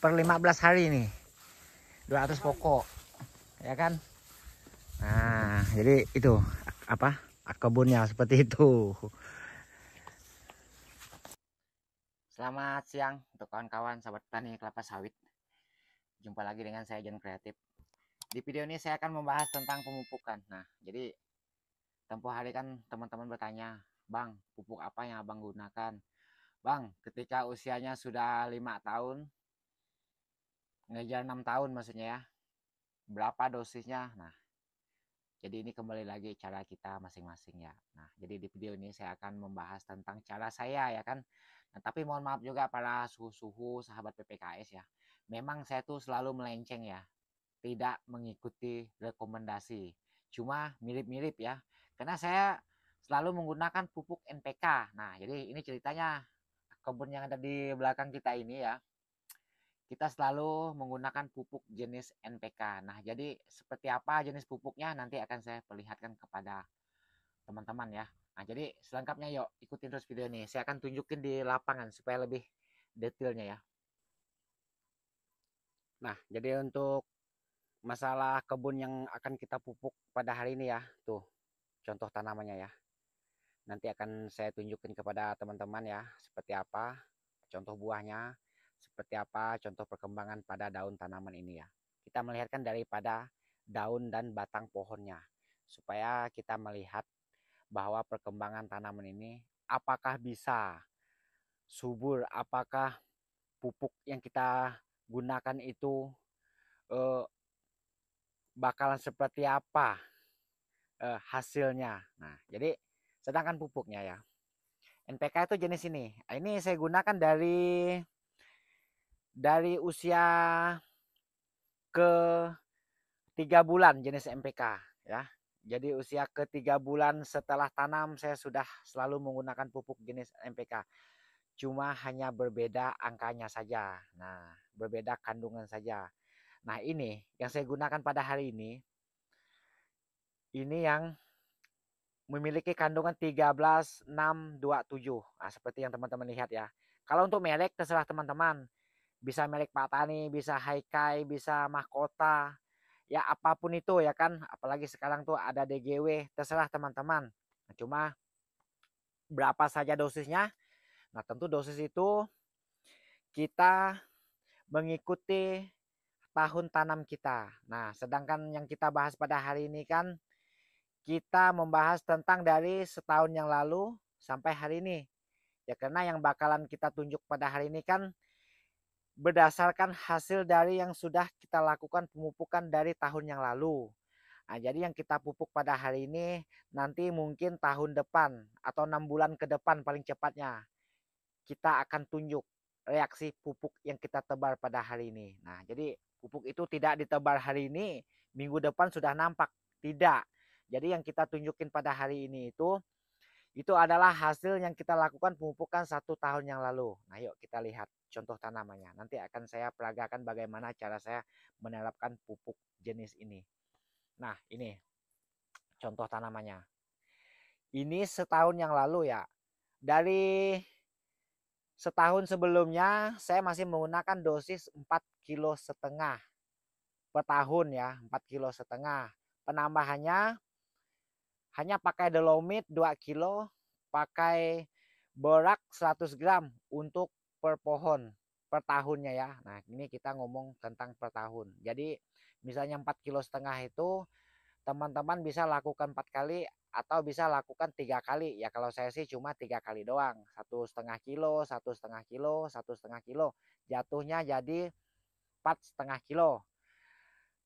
per 15 hari nih. 200 pokok. Ya kan? Nah, jadi itu apa? Kebunnya seperti itu. Selamat siang untuk kawan-kawan sahabat petani kelapa sawit. Jumpa lagi dengan saya John Kreatif. Di video ini saya akan membahas tentang pemupukan. Nah, jadi tempo hari kan teman-teman bertanya, "Bang, pupuk apa yang Abang gunakan?" Bang, ketika usianya sudah 5 tahun, ngejar 6 tahun maksudnya ya. Berapa dosisnya? Nah, jadi ini kembali lagi cara kita masing-masing ya. Nah, jadi di video ini saya akan membahas tentang cara saya ya kan. Nah, tapi mohon maaf juga para suhu-suhu sahabat PPKS ya. Memang saya tuh selalu melenceng ya. Tidak mengikuti rekomendasi. Cuma mirip-mirip ya. Karena saya selalu menggunakan pupuk NPK. Nah, jadi ini ceritanya kebun yang ada di belakang kita ini ya. Kita selalu menggunakan pupuk jenis NPK. Nah, jadi seperti apa jenis pupuknya nanti akan saya perlihatkan kepada teman-teman ya. Nah, jadi selengkapnya yuk ikutin terus video ini. Saya akan tunjukin di lapangan supaya lebih detailnya ya. Nah, jadi untuk masalah kebun yang akan kita pupuk pada hari ini ya, tuh contoh tanamannya ya. Nanti akan saya tunjukin kepada teman-teman ya, seperti apa contoh buahnya, seperti apa contoh perkembangan pada daun tanaman ini ya. Kita melihatkan daripada daun dan batang pohonnya, supaya kita melihat bahwa perkembangan tanaman ini apakah bisa subur, apakah pupuk yang kita gunakan itu eh, bakalan seperti apa hasilnya. Nah, jadi sedangkan pupuknya ya. NPK itu jenis ini. Ini saya gunakan dari usia ke 3 bulan jenis NPK ya. Jadi usia ke 3 bulan setelah tanam saya sudah selalu menggunakan pupuk jenis NPK. Cuma hanya berbeda angkanya saja. Nah, berbeda kandungan saja. Nah, ini yang saya gunakan pada hari ini yang memiliki kandungan 13,627. Nah, seperti yang teman-teman lihat ya. Kalau untuk merek terserah teman-teman. Bisa merek Pak Tani, bisa Haikai, bisa Mahkota. Ya apapun itu ya kan. Apalagi sekarang tuh ada DGW, terserah teman-teman. Nah, cuma berapa saja dosisnya? Nah, tentu dosis itu kita mengikuti tahun tanam kita. Nah, sedangkan yang kita bahas pada hari ini kan kita membahas tentang dari setahun yang lalu sampai hari ini. Ya karena yang bakalan kita tunjuk pada hari ini kan berdasarkan hasil dari yang sudah kita lakukan pemupukan dari tahun yang lalu. Nah, jadi yang kita pupuk pada hari ini nanti mungkin tahun depan atau 6 bulan ke depan paling cepatnya kita akan tunjuk reaksi pupuk yang kita tebar pada hari ini. Nah, jadi pupuk itu tidak ditebar hari ini, minggu depan sudah nampak. Tidak. Jadi yang kita tunjukin pada hari ini itu adalah hasil yang kita lakukan pemupukan 1 tahun yang lalu. Nah, yuk kita lihat contoh tanamannya. Nanti akan saya peragakan bagaimana cara saya menerapkan pupuk jenis ini. Nah, ini contoh tanamannya. Ini setahun yang lalu ya. Dari setahun sebelumnya saya masih menggunakan dosis 4,5 kg per tahun ya, 4,5 kg. Penambahannya hanya pakai dolomit 2 kilo, pakai borak 100 gram untuk per pohon per tahunnya ya. Nah, ini kita ngomong tentang per tahun. Jadi misalnya 4,5 kg itu teman-teman bisa lakukan 4 kali atau bisa lakukan 3 kali. Ya kalau saya sih cuma 3 kali doang. 1,5 kilo, 1,5 kilo, 1,5 kilo. Jatuhnya jadi 4,5 kilo.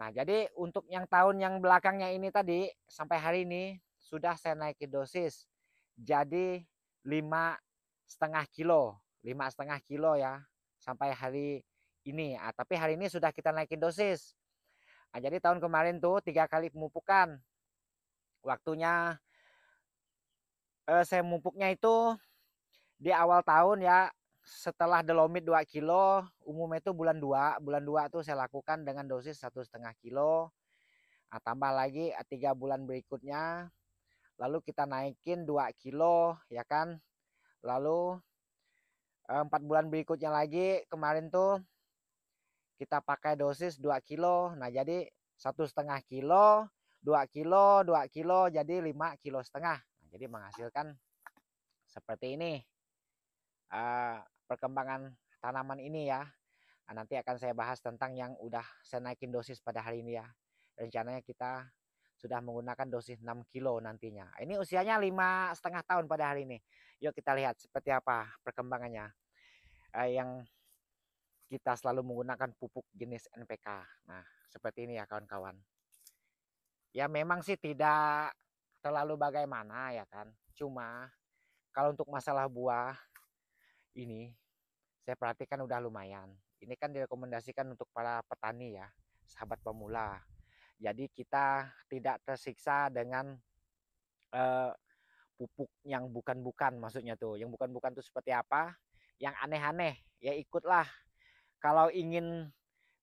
Nah, jadi untuk yang tahun yang belakangnya ini tadi sampai hari ini sudah saya naikin dosis. Jadi 5,5 kilo, 5,5 kilo ya sampai hari ini. Tapi hari ini sudah kita naikin dosis. Nah, jadi tahun kemarin tuh 3 kali pemupukan. Waktunya saya memupuknya itu di awal tahun ya, setelah dolomit 2 kilo, umumnya itu bulan 2. Bulan 2 tuh saya lakukan dengan dosis 1,5 kilo. Nah, tambah lagi 3 bulan berikutnya. Lalu kita naikin 2 kilo ya kan. Lalu 4 bulan berikutnya lagi kemarin tuh kita pakai dosis 2 kilo. Nah, jadi 1,5 kilo, 2 kilo, 2 kilo, jadi 5,5 kilo. Nah, jadi menghasilkan seperti ini perkembangan tanaman ini ya. Nah, nanti akan saya bahas tentang yang udah saya naikin dosis pada hari ini ya. Rencananya kita sudah menggunakan dosis 6 kilo nantinya. Ini usianya 5,5 tahun pada hari ini. Yuk kita lihat seperti apa perkembangannya. Yang kita selalu menggunakan pupuk jenis NPK. Nah, seperti ini ya kawan-kawan. Ya memang sih tidak terlalu bagaimana ya kan. Cuma kalau untuk masalah buah ini saya perhatikan udah lumayan. Ini kan direkomendasikan untuk para petani ya, sahabat pemula. Jadi kita tidak tersiksa dengan pupuk yang bukan-bukan, maksudnya tuh. Yang bukan-bukan tuh seperti apa? Yang aneh-aneh, ya ikutlah. Kalau ingin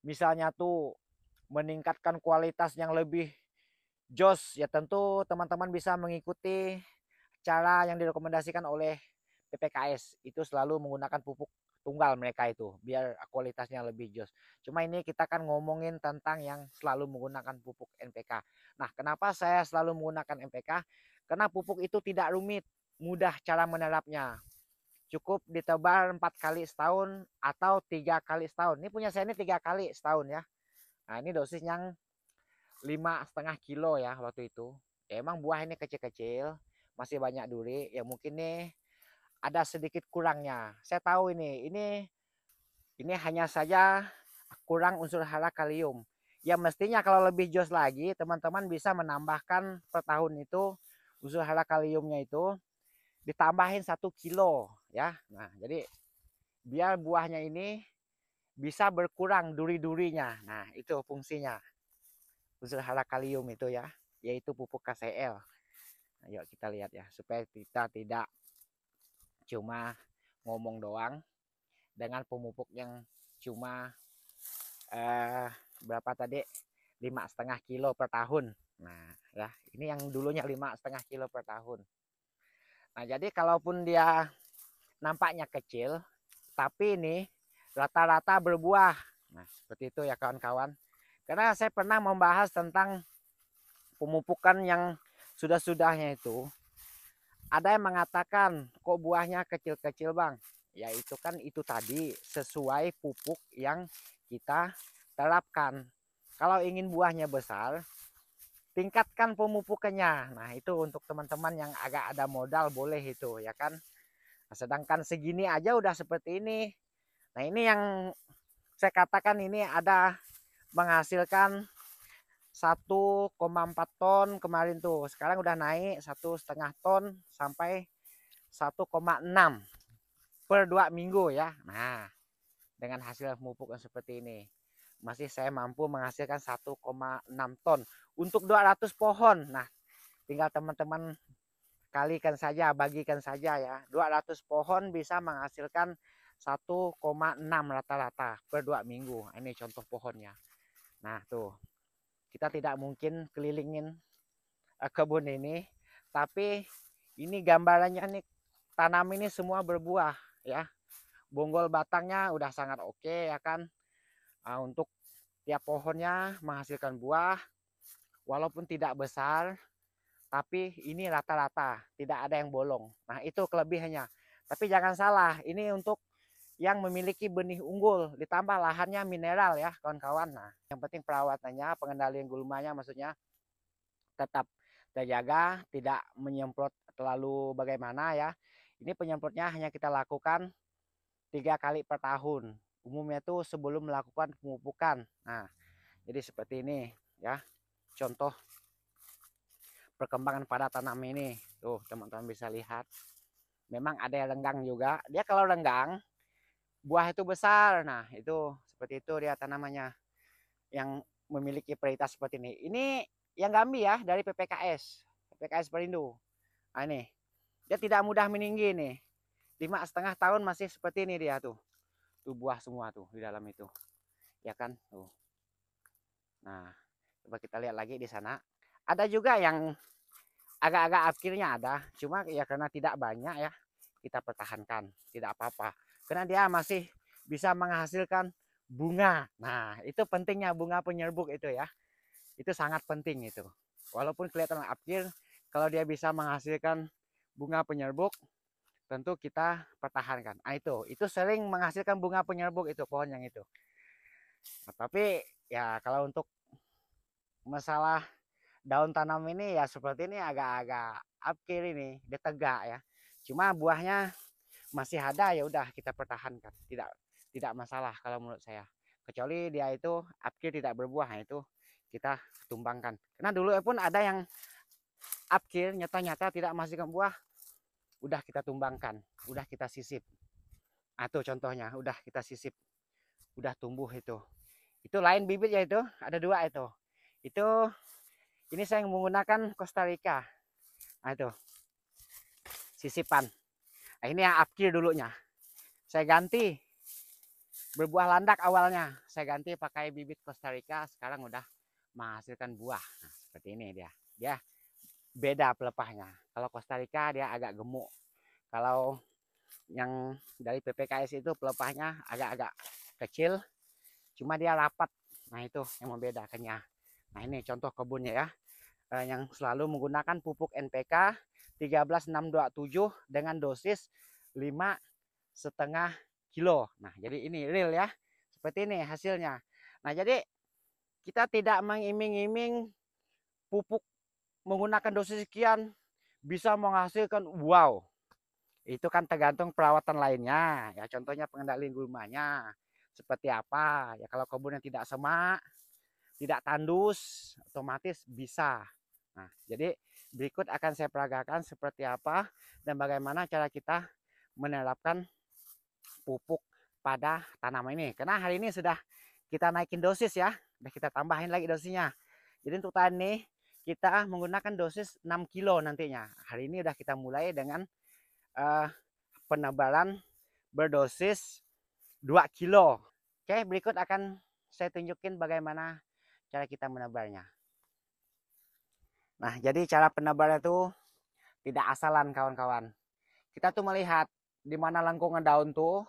misalnya tuh meningkatkan kualitas yang lebih jos, ya tentu teman-teman bisa mengikuti cara yang direkomendasikan oleh PPKS. Itu selalu menggunakan pupuk tunggal mereka itu biar kualitasnya lebih jos. Cuma ini kita kan ngomongin tentang yang selalu menggunakan pupuk NPK. Nah, kenapa saya selalu menggunakan NPK? Karena pupuk itu tidak rumit, mudah cara menerapnya. Cukup ditebar 4 kali setahun atau 3 kali setahun. Ini punya saya ini 3 kali setahun ya. Nah, ini dosis yang 5,5 kilo ya waktu itu. Ya, emang buah ini kecil-kecil, masih banyak duri. Ya mungkin nih ada sedikit kurangnya. Saya tahu ini hanya saja kurang unsur hara kalium. Ya mestinya kalau lebih jos lagi, teman-teman bisa menambahkan per tahun itu unsur hara kaliumnya itu ditambahin 1 kilo ya. Nah, jadi biar buahnya ini bisa berkurang duri-durinya. Nah, itu fungsinya. Unsur hara kalium itu ya, yaitu pupuk KCl. Nah, yuk kita lihat ya, supaya kita tidak cuma ngomong doang dengan pemupuk yang cuma berapa tadi 5,5 kilo per tahun. Nah ya, ini yang dulunya 5,5 kilo per tahun. Nah, jadi kalaupun dia nampaknya kecil, tapi ini rata-rata berbuah. Nah, seperti itu ya kawan-kawan. Karena saya pernah membahas tentang pemupukan yang sudah-sudahnya itu. Ada yang mengatakan, kok buahnya kecil-kecil bang? Ya itu kan itu tadi sesuai pupuk yang kita terapkan. Kalau ingin buahnya besar, tingkatkan pemupukannya. Nah, itu untuk teman-teman yang agak ada modal boleh itu ya kan. Nah, sedangkan segini aja udah seperti ini. Nah, ini yang saya katakan ini ada menghasilkan 1,4 ton kemarin tuh. Sekarang udah naik 1,5 ton sampai 1,6 per 2 minggu ya. Nah, dengan hasil pemupuk yang seperti ini masih saya mampu menghasilkan 1,6 ton untuk 200 pohon. Nah, tinggal teman-teman kalikan saja, bagikan saja ya. 200 pohon bisa menghasilkan 1,6 rata-rata per 2 minggu. Ini contoh pohonnya. Nah, tuh. Kita tidak mungkin kelilingin kebun ini, tapi ini gambarannya nih, tanam ini semua berbuah ya. Bonggol batangnya udah sangat oke ya kan. Untuk tiap pohonnya menghasilkan buah walaupun tidak besar, tapi ini rata-rata tidak ada yang bolong. Nah, itu kelebihannya. Tapi jangan salah, ini untuk yang memiliki benih unggul ditambah lahannya mineral ya kawan-kawan. Nah, yang penting perawatannya, pengendalian gulmanya maksudnya tetap terjaga, tidak menyemprot terlalu bagaimana ya. Ini penyemprotnya hanya kita lakukan 3 kali per tahun. Umumnya itu sebelum melakukan pemupukan. Nah, jadi seperti ini ya. Contoh perkembangan pada tanam ini. Tuh, teman-teman bisa lihat. Memang ada yang renggang juga. Dia kalau renggang, buah itu besar. Nah, itu seperti itu dia tanamannya yang memiliki prioritas seperti ini. Ini yang Gambi ya dari PPKS. PPKS Perindo. Nah, ini. Dia tidak mudah meninggi nih. 5,5 tahun masih seperti ini dia tuh. Tuh buah semua tuh di dalam itu. Ya kan? Tuh. Nah, coba kita lihat lagi di sana. Ada juga yang agak-agak akhirnya ada, cuma ya karena tidak banyak ya, kita pertahankan, tidak apa-apa. Karena dia masih bisa menghasilkan bunga. Nah, itu pentingnya bunga penyerbuk itu ya. Itu sangat penting itu. Walaupun kelihatan apkir, kalau dia bisa menghasilkan bunga penyerbuk, tentu kita pertahankan. Nah, itu sering menghasilkan bunga penyerbuk itu pohon yang itu. Nah, tapi ya kalau untuk masalah daun tanam ini ya seperti ini agak-agak apkir ini, dia tegak ya. Cuma buahnya masih ada, ya udah kita pertahankan. Tidak masalah kalau menurut saya. Kecuali dia itu apkir tidak berbuah, nah itu kita tumbangkan. Karena dulu pun ada yang apkir nyata-nyata tidak menghasilkan buah, udah kita tumbangkan, udah kita sisip. Nah, itu contohnya, udah kita sisip, udah tumbuh itu. Itu lain bibit ya, itu ada dua itu. Itu ini saya menggunakan Costa Rica. Nah, itu sisipan. Nah, ini yang apkir dulunya. Saya ganti berbuah landak awalnya. Saya ganti pakai bibit Costa Rica, sekarang udah menghasilkan buah. Nah, seperti ini dia. Dia beda pelepahnya. Kalau Costa Rica dia agak gemuk. Kalau yang dari PPKS itu pelepahnya agak-agak kecil, cuma dia rapat. Nah, itu yang membedakannya. Nah, ini contoh kebunnya ya, yang selalu menggunakan pupuk NPK 13627 dengan dosis 5,5 kilo. Nah, jadi ini real ya, seperti ini hasilnya. Nah, jadi kita tidak mengiming-iming pupuk menggunakan dosis sekian bisa menghasilkan wow. Itu kan tergantung perawatan lainnya ya, contohnya pengendalian gulmanya seperti apa ya. Kalau kebun yang tidak semak, tidak tandus, otomatis bisa. Nah, jadi berikut akan saya peragakan seperti apa dan bagaimana cara kita menerapkan pupuk pada tanaman ini. Karena hari ini sudah kita naikin dosis ya, udah kita tambahin lagi dosisnya. Jadi untuk tahun ini kita menggunakan dosis 6 kilo nantinya. Hari ini udah kita mulai dengan penebalan berdosis 2 kilo. Oke, berikut akan saya tunjukin bagaimana cara kita menebarnya. Nah, jadi cara penebarnya itu tidak asalan kawan-kawan. Kita tuh melihat di mana lengkungan daun tuh,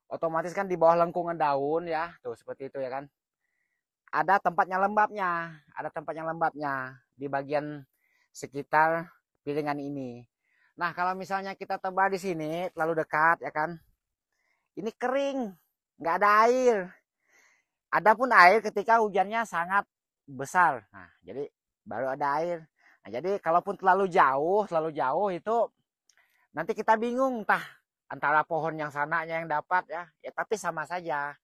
otomatis kan di bawah lengkungan daun ya, tuh seperti itu ya kan. Ada tempatnya lembabnya, di bagian sekitar piringan ini. Nah, kalau misalnya kita tebar di sini terlalu dekat ya kan, ini kering, nggak ada air. Adapun air ketika hujannya sangat besar. Nah, jadi baru ada air. Nah, jadi kalaupun terlalu jauh itu nanti kita bingung entah antara pohon yang sananya yang dapat ya, tapi sama saja.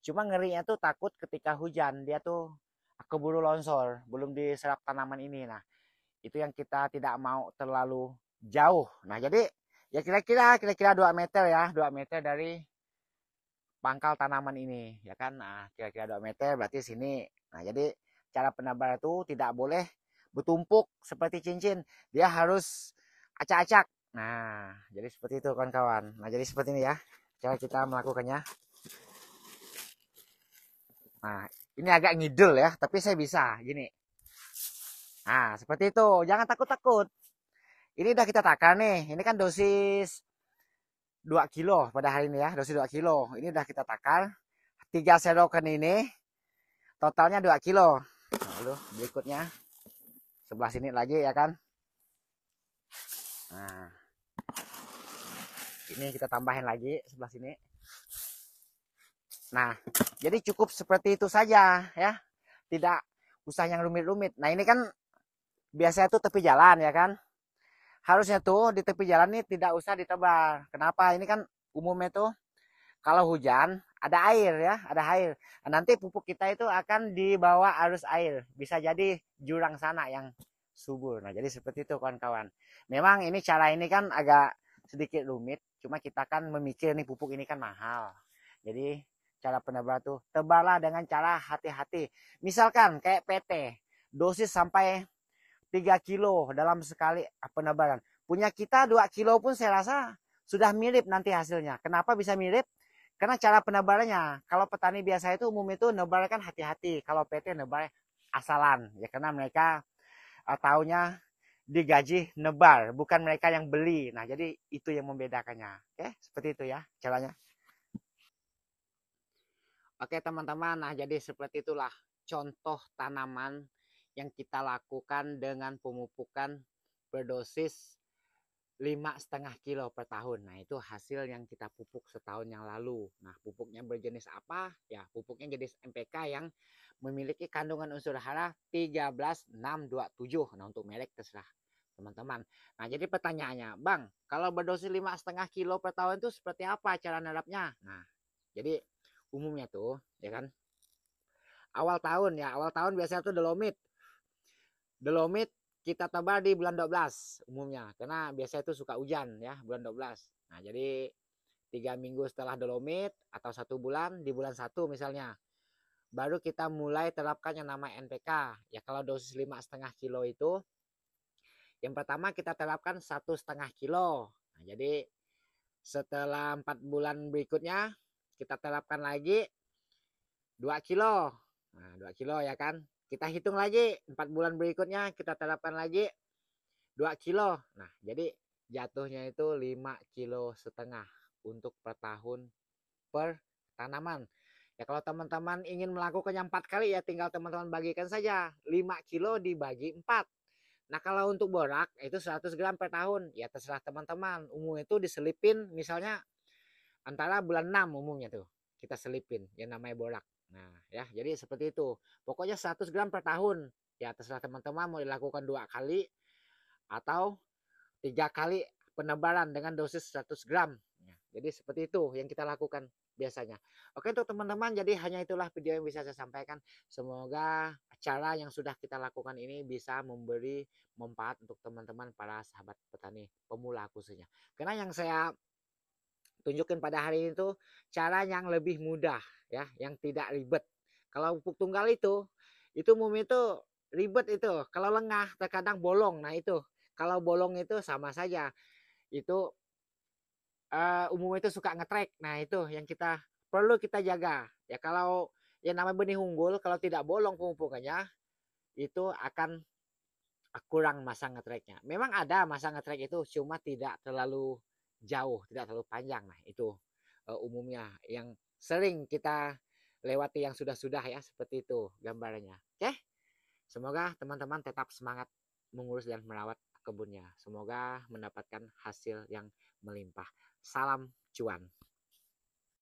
Cuma ngerinya tuh takut ketika hujan dia tuh keburu longsor, belum diserap tanaman ini. Nah, itu yang kita tidak mau terlalu jauh. Nah, jadi ya kira-kira 2 meter ya, 2 meter dari pangkal tanaman ini ya kan. Nah, kira-kira 2 meter berarti sini. Nah, jadi cara penebar itu tidak boleh bertumpuk seperti cincin, dia harus acak-acak. Nah, jadi seperti itu kawan-kawan. Nah, jadi seperti ini ya cara kita melakukannya. Nah, ini agak ngidul ya, tapi saya bisa gini. Nah, seperti itu, jangan takut-takut. Ini udah kita takar nih, ini kan dosis 2 kilo pada hari ini ya, dosis 2 kilo. Ini udah kita takar, 3 sedokan ini totalnya 2 kilo. Lalu berikutnya sebelah sini lagi ya kan. Nah, ini kita tambahin lagi sebelah sini. Nah, jadi cukup seperti itu saja ya, tidak usah yang rumit-rumit. Nah, ini kan biasanya tuh tepi jalan ya kan. Harusnya tuh di tepi jalan ini tidak usah ditebar. Kenapa? Ini kan umumnya tuh kalau hujan ada air ya, ada air. Nah, nanti pupuk kita itu akan dibawa arus air. Bisa jadi jurang sana yang subur. Nah, jadi seperti itu kawan-kawan. Memang ini cara ini kan agak sedikit rumit. Cuma kita kan memikir nih pupuk ini kan mahal. Jadi cara penebar tuh tebarlah dengan cara hati-hati. Misalkan kayak PT, dosis sampai 3 kilo dalam sekali penebaran. Punya kita 2 kilo pun saya rasa sudah mirip nanti hasilnya. Kenapa bisa mirip? Karena cara penebarannya. Kalau petani biasa itu umum itu nebarkan hati-hati. Kalau PT nebar asalan. Ya karena mereka taunya digaji nebar, bukan mereka yang beli. Nah, jadi itu yang membedakannya. Oke, seperti itu ya caranya. Oke teman-teman, nah jadi seperti itulah contoh tanaman yang kita lakukan dengan pemupukan berdosis 5,5 kilo per tahun. Nah itu hasil yang kita pupuk setahun yang lalu. Nah pupuknya berjenis apa? Ya pupuknya jenis NPK yang memiliki kandungan unsur hara 13627. Nah untuk merek terserah teman-teman. Nah jadi pertanyaannya, Bang, kalau berdosis 5,5 kilo per tahun itu seperti apa cara nerapnya? Nah jadi umumnya tuh ya kan awal tahun biasanya tuh dolomit kita tebar di bulan 12 umumnya karena biasanya itu suka hujan ya bulan 12. Nah jadi 3 minggu setelah dolomit atau 1 bulan di bulan 1 misalnya baru kita mulai terapkan yang nama NPK. Ya kalau dosis 5,5 kilo itu yang pertama kita terapkan 1,5 kilo. Nah jadi setelah 4 bulan berikutnya kita terapkan lagi 2 kilo. Nah 2 kilo ya kan. Kita hitung lagi 4 bulan berikutnya kita terapkan lagi 2 kilo. Nah jadi jatuhnya itu 5,5 kilo untuk per tahun per tanaman. Ya kalau teman-teman ingin melakukannya 4 kali ya tinggal teman-teman bagikan saja 5 kilo dibagi 4. Nah kalau untuk borak itu 100 gram per tahun ya terserah teman-teman. Umumnya itu diselipin misalnya antara bulan 6 umumnya tuh kita selipin yang namanya borak. Nah ya jadi seperti itu. Pokoknya 100 gram per tahun. Ya terserah teman-teman mau dilakukan 2 kali atau 3 kali penebalan dengan dosis 100 gram. Jadi seperti itu yang kita lakukan biasanya. Oke untuk teman-teman jadi hanya itulah video yang bisa saya sampaikan. Semoga cara yang sudah kita lakukan ini bisa memberi manfaat untuk teman-teman para sahabat petani pemula khususnya. Karena yang saya tunjukin pada hari ini tuh cara yang lebih mudah ya, yang tidak ribet. Kalau pupuk tunggal itu umumnya itu ribet itu. Kalau lengah terkadang bolong. Nah itu kalau bolong itu sama saja. Itu umumnya itu suka ngetrek. Nah itu yang kita perlu kita jaga. Ya kalau yang namanya benih unggul kalau tidak bolong pemupukannya itu akan kurang masa ngetreknya. Memang ada masa ngetrek itu cuma tidak terlalu jauh, tidak terlalu panjang. Nah itu umumnya yang sering kita lewati yang sudah-sudah ya seperti itu gambarnya. Oke, semoga teman-teman tetap semangat mengurus dan merawat kebunnya. Semoga mendapatkan hasil yang melimpah. Salam cuan.